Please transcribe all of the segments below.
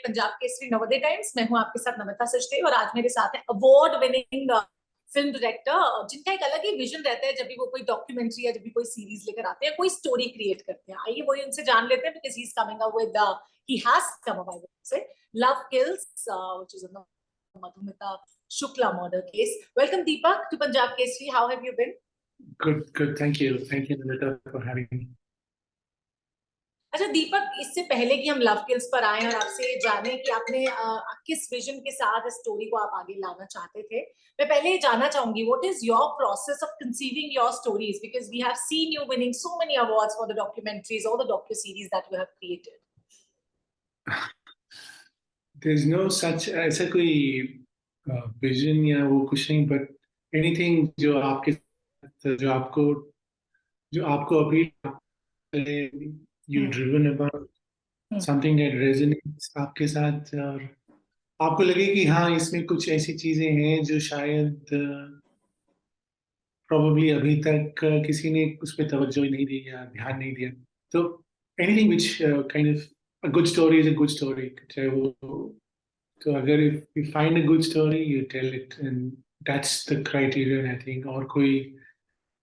Punjab Kesari Navodaya times. मैं हूं आपके साथ नमिता सचदेव और आज मेरे साथ है अवार्ड विनिंग फिल्म डायरेक्टर जिनका एक अलग ही विजन रहता है जब भी वो कोई डॉक्यूमेंट्री या जब भी कोई सीरीज लेकर आते हैं, कोई स्टोरी क्रिएट करते हैं। आइए वही उनसे जान लेते हैं because he is coming up with he has come up with love kills which is a Madhumita Shukla murder case. Welcome Deepak to Punjab Kesari. How have you been? Good. Thank you, Namita, for having me. अच्छा दीपक, इससे पहले कि हम love kills पर आए और आपसे जाने कि आपने किस विजन के साथ इस स्टोरी को आप आगे लाना चाहते थे, मैं पहले ये जानना चाहूंगी what is your process of conceiving your stories, because we have seen you winning so many awards for the documentaries और the docuseries that you have created. There's no such ऐसा कोई विजन या वो कुछ नहीं, but anything जो आपको अभी you driven about something that resonates आपके साथ, और आपको लगे कि हाँ इसमें कुछ ऐसी चीजें हैं जो शायद probably अभी तक किसी ने उस पर तवज्जो नहीं दी या ध्यान नहीं दिया, तो anything which kind of a good story is a good story, चाहे वो, तो अगर if you find a good story you tell it, and that's the criterion I think, और कोई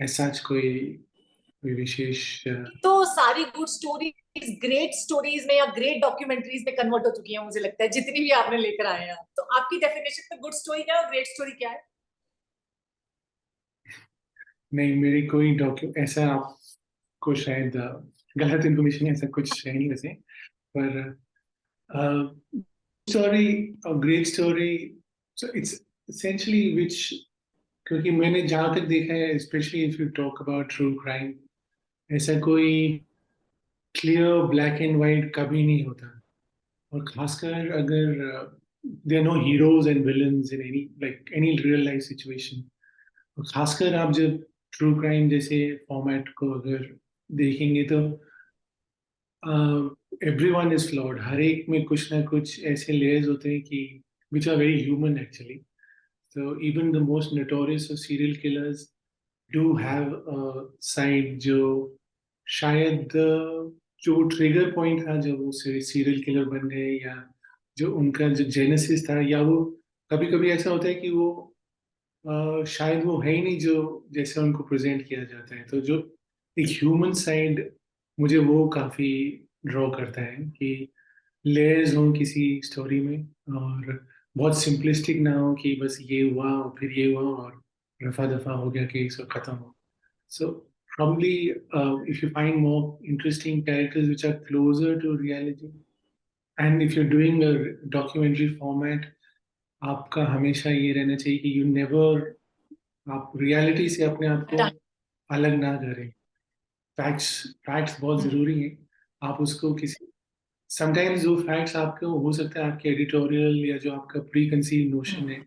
ऐसा कोई विशेष तो सारी गुड स्टोरीज ग्रेट स्टोरीज में या ग्रेट डॉक्यूमेंट्रीज में कन्वर्ट हो चुकी हैं, मुझे लगता है जितनी भी आपने लेकर आए हैं। तो आपकी डेफिनेशन में गुड स्टोरी क्या है और ग्रेट स्टोरी क्या है? नहीं, मेरी कोई ऐसा आपको शायद गलत इन्फॉर्मेशन है, ऐसा कुछ है नहीं वैसे, पर स्टोरी और great story, so it's essentially which, क्योंकि मैंने जहाँ तक देखा है, specially if you talk about true crime, ऐसा कोई क्लियर ब्लैक एंड वाइट कभी नहीं होता, और खासकर अगर there are no heroes and villains in any real life situation, और खासकर आप जब ट्रू क्राइम जैसे फॉर्मेट को अगर देखेंगे तो एवरीवन इज फ्लॉड, हर एक में कुछ ना कुछ ऐसे लेयर्स होते हैं कि which are very human actually. So even the most notorious of serial killers do have a side जो शायद जो ट्रिगर पॉइंट था जब वो सीरियल किलर बन गए, या जो उनका जो जेनेसिस था, या वो कभी कभी ऐसा होता है कि वो शायद वो है ही नहीं जो जैसे उनको प्रेजेंट किया जाता है, तो जो एक ह्यूमन साइड मुझे वो काफी ड्रॉ करता है कि लेयर्स हों किसी स्टोरी में, और बहुत सिंपलिस्टिक ना हो कि बस ये हुआ और फिर ये हुआ और रफा दफा हो गया केस और खत्म हो। सो probably if you find more interesting characters which are closer to reality, and if you're doing a documentary format, आपका हमेशा ये रहना चाहिए कि you never, आप रियलिटी से अपने आप को अलग ना करें। फैक्ट्स फैक्ट्स बहुत जरूरी हैं, आप उसको किसी, समटाइम्स जो फैक्ट्स आपके हो सकता है आपके एडिटोरियल या जो आपका प्री कंसीव नोशन है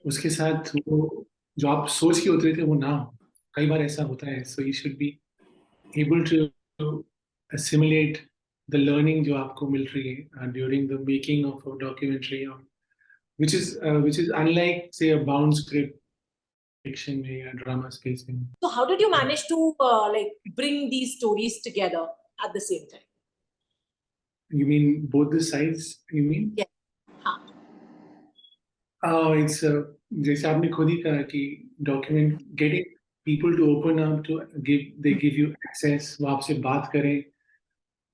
उसके साथ वो जो आप सोच के उतरे थे वो ना हो, कई बार ऐसा होता है। So you should be able to assimilate the learning जो आपको मिल रही है during the making of a documentary, which is unlike say a bound script fiction में या ड्रामा स्पेस में। So how did you manage to like bring these stories together at the same time? You mean both the sides, you mean? Yeah. हाँ. It's जैसे आपने खुद ही कहा कि document getting people to open up to give you access, वो आपसे बात करें,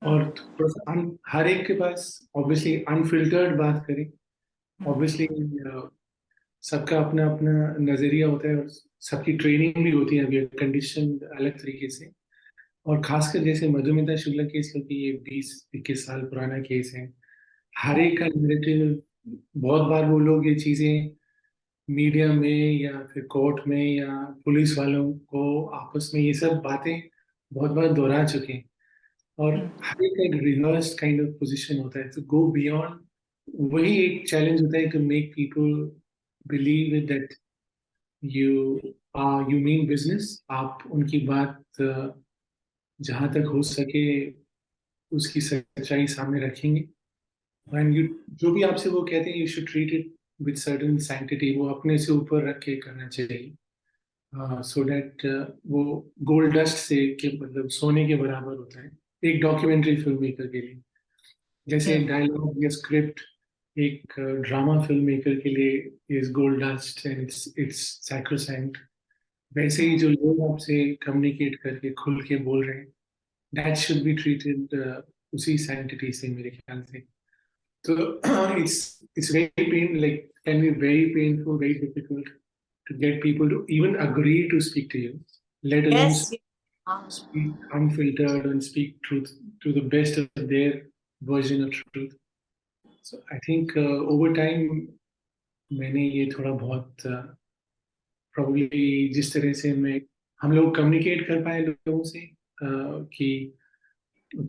और थोड़ा सा हर एक के पास ऑब्वियसली अनफिल्टर्ड बात करें। ऑब्वियसली सबका अपना अपना नजरिया होता है और सबकी ट्रेनिंग भी होती है, अभी कंडीशन अलग तरीके से, और खासकर जैसे मधुमिता शुक्ला केस, क्योंकि ये 20-21 साल पुराना केस है, हर एक का नैरेटिव, बहुत बार वो लोग ये चीजें मीडिया में या फिर कोर्ट में या पुलिस वालों को आपस में ये सब बातें बहुत बार दोहरा चुके हैं, और हर एक का एक रिवर्स काइंड ऑफ पोजीशन होता है, तो गो बियॉन्ड, वही एक चैलेंज होता है to make people believe that you you mean business, आप उनकी बात जहां तक हो सके उसकी सच्चाई सामने रखेंगे, एंड यू जो भी आपसे वो कहते हैं you should treat it with certain sanctity, वो अपने से ऊपर रख के करना चाहिए, सो दैट वो गोल्ड डस्ट से के मतलब सोने के बराबर होता है एक डॉक्यूमेंट्री फिल्म मेकर के लिए। जैसे डायलॉग या स्क्रिप्ट एक ड्रामा फिल्म मेकर के लिए is gold dust and it's sacrosanct, वैसे ही जो लोग आपसे कम्युनिकेट करके खुल के बोल रहे हैं, दैट शुड बी ट्रीटेड उसी सैंक्टिटी से, मेरे ख्याल से। तो it's very like can be very painful, very difficult to get people to even agree to speak to you, let alone yes. speak unfiltered and speak truth to the best of their version of truth. So I think over time मैंने ये थोड़ा बहुत probably जिस तरह से मैं हम लोग कम्युनिकेट कर पाए लोगों से, कि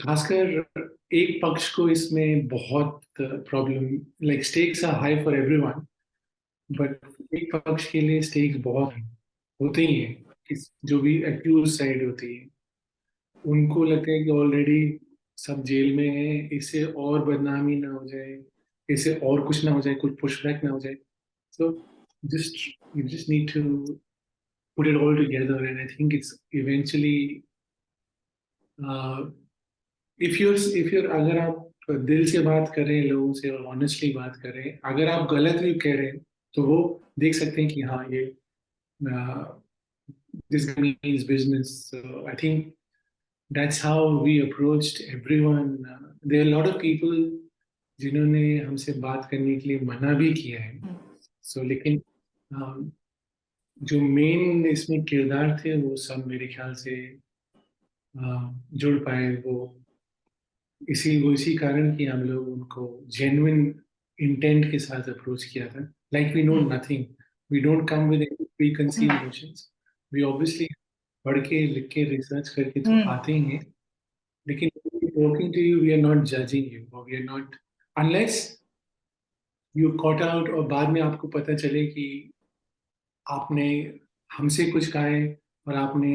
खासकर एक पक्ष को इसमें बहुत problem, like stakes are high for everyone, but एक पक्ष के लिए स्टेक्स बहुत होते ही हैं। जो भी एक्यूज साइड होती है, उनको लगता है कि ऑलरेडी सब जेल में है, इससे और बदनामी ना हो जाए, इससे और कुछ ना हो जाए, कुछ पुशबैक ना हो जाए। So just you just need to put it all together, and I think it's eventually uh, if you're अगर आप दिल से बात कर रहे हैं लोगों से और ऑनेस्टली बात कर रहे हैं, अगर आप गलत भी कह रहे हैं तो वो देख सकते हैं कि हाँ ये this means business. So I think that's how we approached everyone. There are a lot of people जिन्होंने हमसे बात करने के लिए मना भी किया है। सो लेकिन जो मेन इसमें किरदार थे वो सब मेरे ख्याल से जुड़ पाए। वो इसी कारण कि हम लोग उनको जेन्युइन इंटेंट के साथ अप्रोच किया था। Like we know nothing, we don't come with any preconceived notions, we obviously पढ़ के लिख के रिसर्च करके तो आते ही हैं, लेकिन talking to you we are not judging you, और we are not, unless you caught out और बाद में आपको पता चले कि आपने हमसे कुछ कहा है और आपने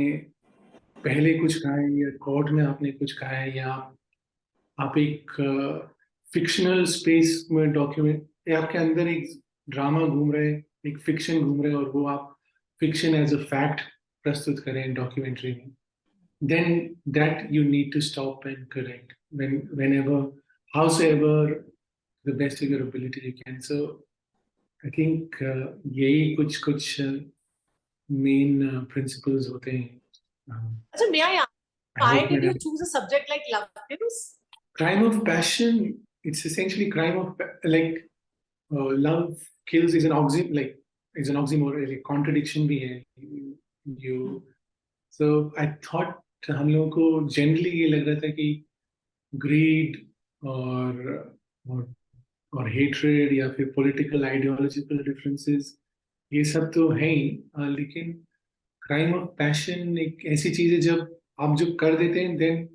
पहले कुछ कहा है, या कोर्ट में आपने कुछ कहा है, या आप एक फिक्शनल स्पेस में डॉक्यूमेंट, या आपके अंदर एक ड्रामा घूम रहा है, एक फिक्शन घूम रहा है, और वो आप फिक्शन एज अ फैक्ट प्रस्तुत करें डॉक्यूमेंट्री में, then that you need to stop and correct whenever, howsoever, the best of your ability you can. So I think यही कुछ कुछ मेन प्रिंसिपल्स होते हैं। अच्छा, may I ask, I why hope did मैंने you choose a subject like love films? crime of passion, it's essentially like love kills is an like is an oxymoron, like contradiction भी है। you so I thought हम लोगों को generally ये लग रहा था कि ग्रीड और और हेट्रेड या फिर पॉलिटिकल आइडियोलॉजिकल डिफरेंसेस ये सब तो है ही, लेकिन क्राइम ऑफ पैशन एक ऐसी चीज है जब आप जो कर देते हैं, देन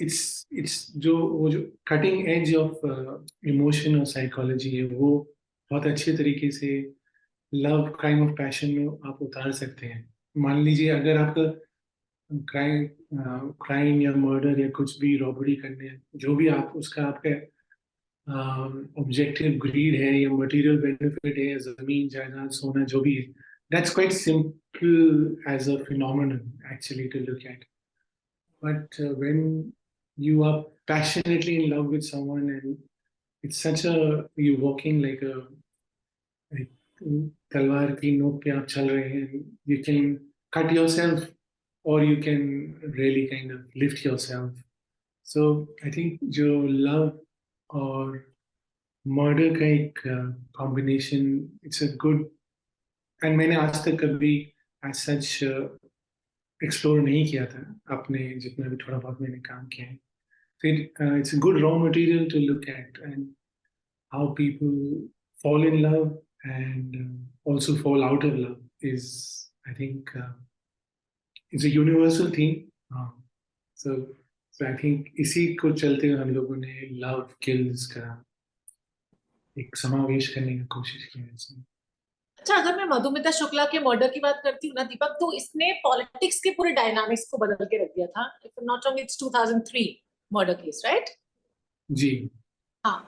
इट्स जो वो जो कटिंग एज ऑफ इमोशन और साइकोलॉजी है, वो बहुत अच्छे तरीके से लव क्राइम ऑफ पैशन में आप उतार सकते हैं। मान लीजिए अगर आपका क्राइम क्राइम या मर्डर या कुछ भी रॉबरी करने, जो भी आप उसका आपका ऑब्जेक्टिव ग्रीड है या मटेरियल बेनिफिट है, जमीन जायदाद सोना जो भी है, that's quite simple as a phenomenon actually to look at. But when you are passionately in love with someone, and it's such a, you walking like a like, तलवार की नोक पे आप चल रहे हैं, you can cut yourself or you can really kind of lift yourself. So I think जो love और मर्डर का एक combination, it's a good, and मैंने आज तक कभी एज सच एक्सप्लोर नहीं किया था अपने जितना भी थोड़ा बहुत मैंने काम किया है। तो it's a good raw material to look at, and how people fall in love and also fall out of love is, I think, it's a universal theme. So so I think इसी को चलते हुए हम लोगों ने love kills का एक समावेश करने की कोशिश की है इसमें। अच्छा, अगर मैं मधुमिता शुक्ला के मर्डर की बात करती हूँ ना दीपक, तो इसने पॉलिटिक्स के पूरे डायनामिक्स को बदल के रख दिया था। If not wrong, it's 2003 murder case, right? जी। हाँ।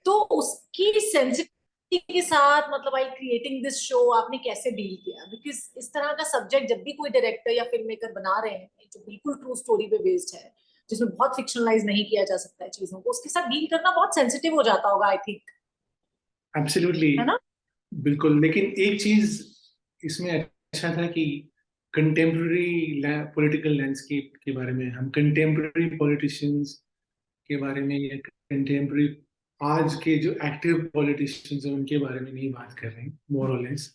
तो उसकी सेंसिटिविटी के साथ, मतलब आई क्रिएटिंग दिस शो, आपने कैसे डील किया? बिकॉज इस तरह का सब्जेक्ट जब भी कोई डायरेक्टर या फिल्म मेकर बना रहे हैं जो बिल्कुल ट्रू स्टोरी पे बेस्ड है, जिसमें बहुत फिक्शनलाइज नहीं किया जा सकता है चीजों को, उसके साथ डील करना बहुत सेंसिटिव हो जाता होगा, आई थिंक, एब्सोल्युटली, है ना? बिल्कुल। लेकिन एक चीज इसमें अच्छा था कि कंटेम्प्रेरी पॉलिटिकल लैंडस्केप के बारे में, हम कंटेम्प्रेरी पॉलिटिशियंस के बारे में या कंटेम्प्रेरी आज के जो एक्टिव पॉलिटिशियंस हैं उनके बारे में नहीं बात कर रहे हैं, मोर और लेस।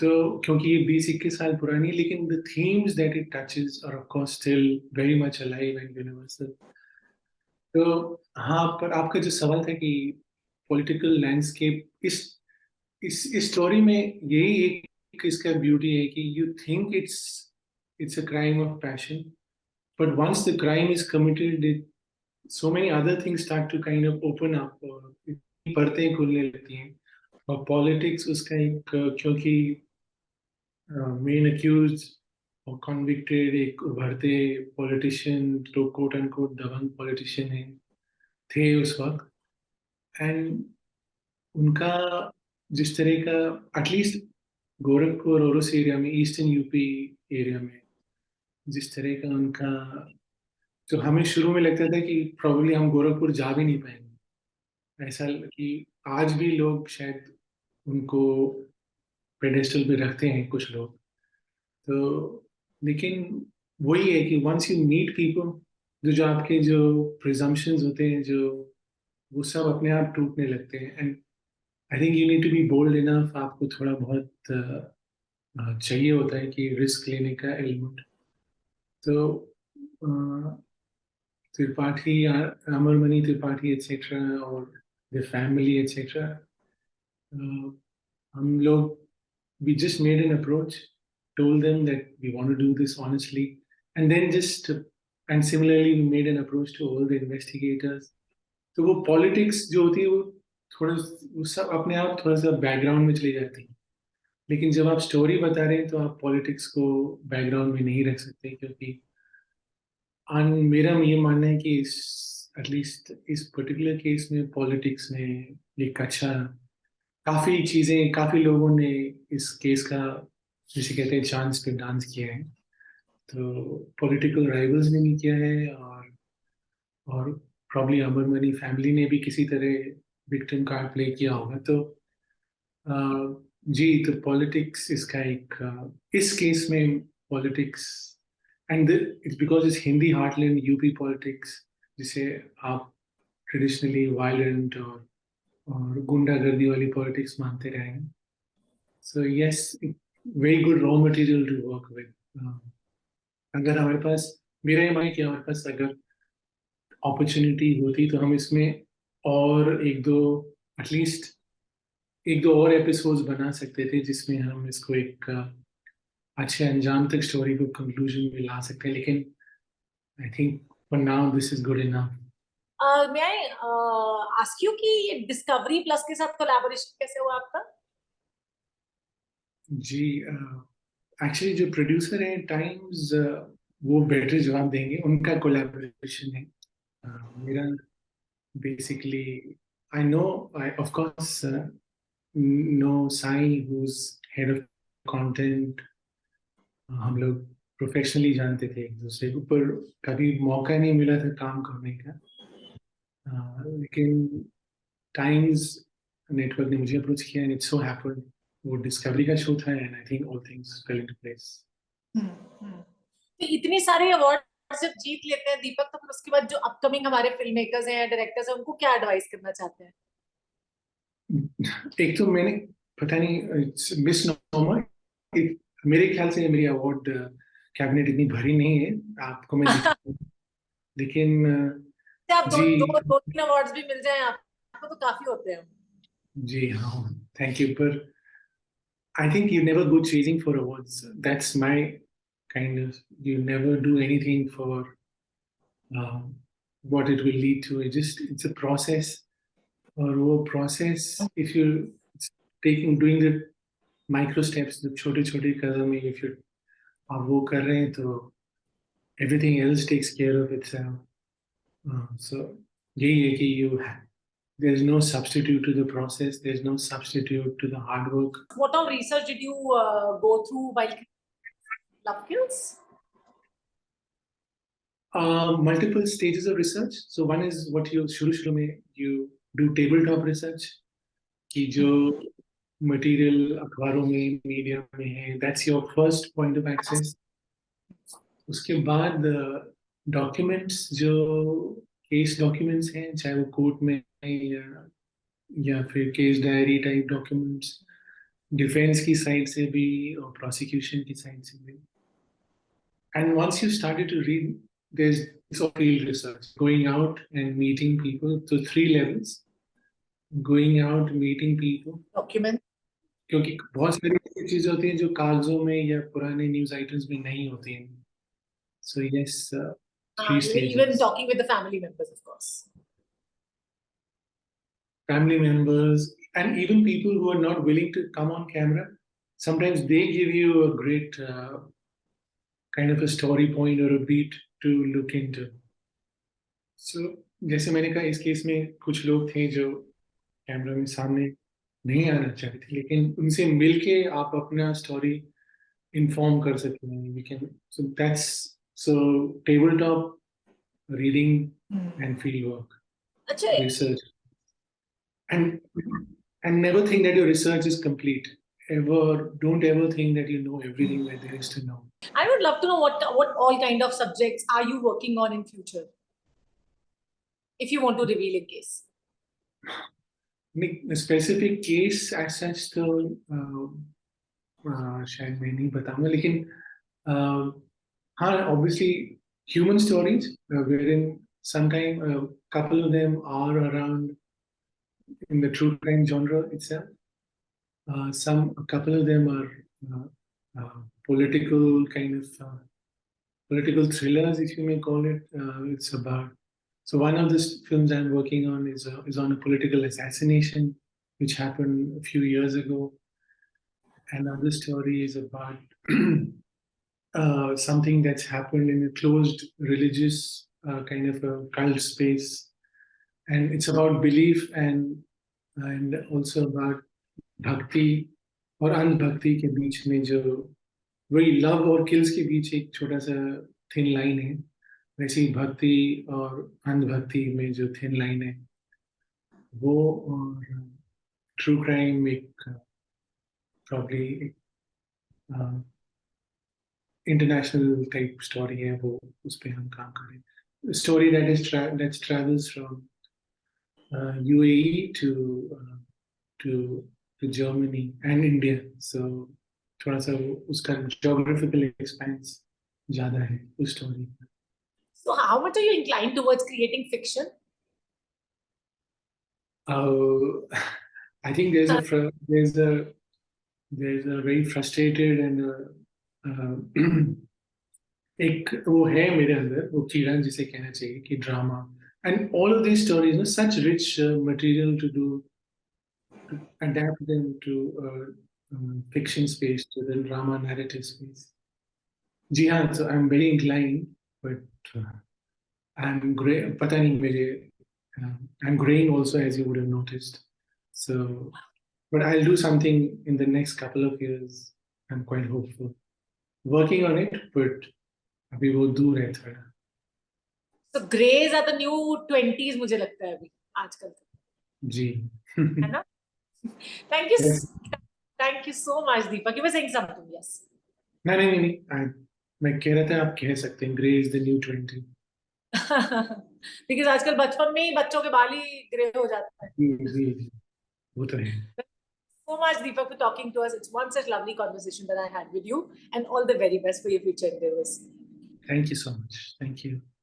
तो क्योंकि ये 20-21 साल पुरानी है, लेकिन the themes that it touches are of course still very much alive and universal. तो हाँ, पर आपका जो सवाल था कि पॉलिटिकल लैंडस्केप, इस स्टोरी में यही एक इसका ब्यूटी है कि you think it's a crime of passion, but once the crime is committed, so many other things start to kind of open up, और परतें खुलने लगती हैं। और पॉलिटिक्स उसका एक क्योंकि मेन अक्यूज और कॉन्विक्टेड एक उभरते पॉलिटिशियन, तो कोट अनकोट दबंग पॉलिटिशियन है, थे उस वक्त। एंड उनका जिस तरह का, एटलीस्ट गोरखपुर और उस एरिया में, ईस्टर्न यूपी एरिया में, जिस तरह का उनका, जो हमें शुरू में लगता था कि प्रॉब्ली हम गोरखपुर जा भी नहीं पाएंगे, ऐसा कि आज भी लोग शायद उनको पेडेस्टल पे रखते हैं कुछ लोग। तो लेकिन वही है कि वंस यू मीट पीपल, जो आपके जो प्रिजम्पशंस होते हैं, जो वो सब अपने आप टूटने लगते हैं। And I think you need to be bold enough, आपको थोड़ा बहुत चाहिए होता है कि रिस्क लेने का एलिमेंट। तो त्रिपाठी, अमरमणि त्रिपाठी एटसेट्रा, और द फैमिली एटसेट्रा, हम लोग, we just made an approach, told them that we want to do this honestly, and then just, and similarly we made an approach to all the investigators. तो वो politics जो होती है वो थोड़ा, वो सब अपने आप थोड़ा सा बैकग्राउंड में चली जाती है। लेकिन जब आप स्टोरी बता रहे हैं तो आप पॉलिटिक्स को बैकग्राउंड में नहीं रख सकते, क्योंकि मेरा ये मानना है कि इस, एटलीस्ट इस पर्टिकुलर केस में पॉलिटिक्स ने एक अच्छा, काफी चीजें, काफी लोगों ने इस केस का, जिसे कहते हैं, चांस पे डांस किया है। तो पॉलिटिकल राइवल्स ने भी किया है, और प्रॉब्ली अमरमनी फैमिली ने भी किसी तरह विक्टिम कार्ड प्ले किया होगा। तो अ, जी, तो पॉलिटिक्स इसका एक, इस केस में politics, and it's because it's Hindi heartland UP politics, जिसे आप ट्रेडिशनली वायलेंट और गुंडागर्दी वाली पॉलिटिक्स मानते रहे हैं। So yes, very good raw material to work with. अगर हमारे पास, मेरा ये माइक, हमारे पास अगर अपॉर्चुनिटी होती तो हम इसमें और एक दो, एटलीस्ट एक दो और एपिसोड्स बना सकते थे, जिसमें हम इसको एक अच्छे अंजाम तक, स्टोरी को कंक्लूजन में ला सकते हैं। लेकिन I think for now this is good enough. मैं आस्क यू कि ये डिस्कवरी प्लस के साथ कोलैबोरेशन कैसे हुआ आपका? जी, एक्चुअली जो प्रोड्यूसर हैं टाइम्स, वो बेटर जवाब देंगे, उनका कोलैबोरेशन है। मेरा basically, I know, I of course know Sai, who's head of content. हम लोग प्रोफेशनली जानते थे एक दूसरे को, पर कभी मौका नहीं मिला था काम करने का। लेकिन टाइम्स नेटवर्क ने मुझे अप्रोच किया, एंड इट्स सो हैपेंड वो डिस्कवरी का शो था, and I think all things fail into place. तो इतनी सारे अवार्ड जब जीत लेते हैं दीपक, तो फिर उसके बाद जो अपकमिंग हमारे फिल्म मेकर्स हैं, डायरेक्टर्स हैं, उनको क्या एडवाइस करना चाहते हैं? एक तो मैंने, पता नहीं, मिस नॉर्मल, मेरे ख्याल से मेरी अवार्ड कैबिनेट इतनी भरी नहीं है, आपको मैं दिखाऊं, लेकिन आप दो जी, दो दो तीन अवार्ड्स भी मिल जाएं आपको तो काफी होते हैं। जी हाँ, थैंक यू। पर आई think you never go chasing for awards, that's my kind of, you never do anything for what it will lead to, it just, it's a process। और वो process, if you taking doing the micro steps, जो छोटे छोटे कदम में, if you आप वो कर रहे हैं, तो everything else takes care of itself. So यही है कि you, there is no substitute to the process, there is no substitute to the hard work। What all research did you go through while Love Kills? Multiple stages of research. So one is what you shuru mein you do tabletop research कि जो material अखबारों में media में है that's your first point of access. उसके बाद documents जो case documents हैं चाहे वो कोर्ट में है या फिर case diary type documents defence की साइड से भी और प्रोसिक्यूशन की साइड से भी. And once you started to read there's it's all field research, going out and meeting people. So 3 levels: going out, meeting people, document. क्योंकि बहुत सारी ऐसी चीजें होती हैं जो कागजों में या पुराने न्यूज आइटम्स में नहीं होती हैं. So yes, 3 stages. Even talking with the family members, of course. Family members and even people who are not willing to come on camera, sometimes they give you a great kind of a story point or a beat to look into. So जैसे मैंने कहा इस case में कुछ लोग थे जो camera में सामने नहीं आना चाहते थे, लेकिन उनसे मिलके आप अपना स्टोरी इन्फॉर्म कर सकते हैं. We can, so that's, so table top reading and field work, अच्छा. research. And never think that your research is complete. Don't ever think that you know everything that there is to know. I would love to know what all kind of subjects are you working on in future, if you want to reveal in case. Specific case as such तो शायद मैं नहीं बताऊंगा, लेकिन हाँ, obviously human stories, wherein sometime a couple of them are around in the true crime genre itself. A couple of them are political kind of political thrillers, if you may call it. It's about, so one of the films I'm working on is on a political assassination which happened a few years ago. Another story is about something that's happened in a closed religious kind of a cult space, and it's about belief and also about भक्ति और अंधभक्ति के बीच में जो वही love और kills के बीच एक छोटा सा थिन लाइन है, वैसे ही भक्ति और अंधभक्ति में जो थिन लाइन है वो, और ट्रू क्राइम एक प्रॉब्ली इंटरनेशनल टाइप स्टोरी है, वो उस पर हम काम करें. Story that travels from UAE to Germany and India. So थोड़ा सा उसका geographical expanse ज्यादा है उस स्टोरी में. So how much are you inclined towards creating fiction? I think there's a very frustrated and एक वो है मेरे अंदर, वो कीड़ा जिसे कहना चाहिए कि drama, and all of these stories, you know, such rich material to do, to adapt them to fiction space, to the drama narrative space. जी हाँ, so I'm very inclined, but I'm grey. पता नहीं मेरे I'm graying also, as you would have noticed. So, but I'll do something in the next couple of years. I'm quite hopeful. Working on it, but अभी वो दूर है थोड़ा. So grays are the new 20s, मुझे लगता है अभी आजकल. जी. है ना? Thank you. Yes. Thank you so much, Deepak. You were saying something, yes. नहीं. मैं कह रहा था आप कह सकते हैं grey is the new 20. Because आजकल बचपन में ही बच्चों के बाल ही ग्रे हो जाते हैं. जी, वो तो है. So much, Deepak, for talking to us. It's one such lovely conversation that I had with you, and all the very best for your future endeavors. Thank you so much. Thank you.